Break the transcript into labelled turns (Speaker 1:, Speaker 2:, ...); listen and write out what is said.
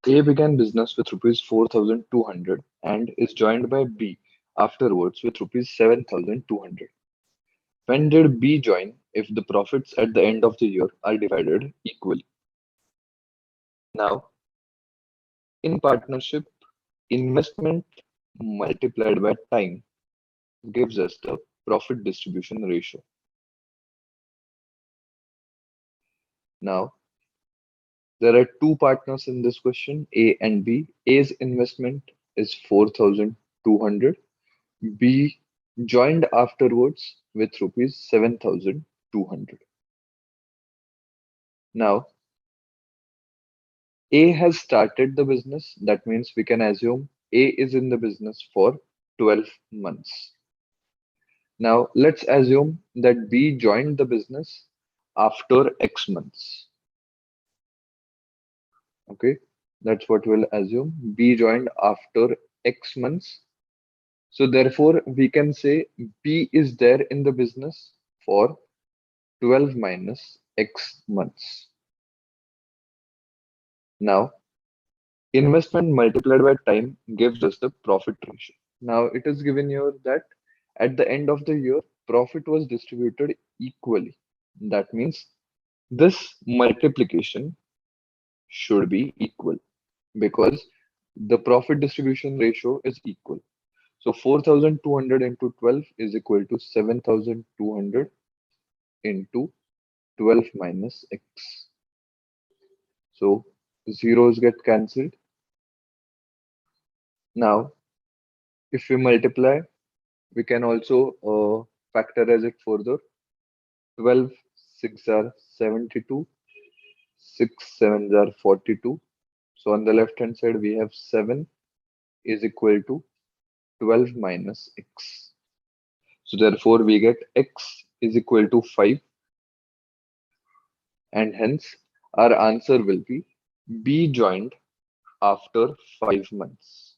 Speaker 1: A began business with rupees 4,200 and is joined by B afterwards with rupees 7,200. When did B join if the profits at the end of the year are divided equally? Now, in partnership, investment multiplied by time gives us the profit distribution ratio. Now, there are two partners in this question, A and B. A's investment is 4,200. B joined afterwards with rupees 7,200. Now, A has started the business. That means we can assume A is in the business for 12 months. Now, let's assume that B joined the business after X months. Okay, that's what we'll assume. B joined after X months. So therefore, we can say B is there in the business for 12 minus X months. Now, investment multiplied by time gives us the profit ratio. Now, it is given here that at the end of the year, profit was distributed equally. That means this multiplication should be equal because the profit distribution ratio is equal. So 4,200 into 12 is equal to 7,200 into 12 minus x. So zeros get cancelled. Now, if we multiply, we can also factorize it further. 12 6 are 72, 6 7s are 42. So on the left hand side, we have 7 is equal to 12 minus x. So therefore, we get x is equal to 5, and hence our answer will be B joined after 5 months.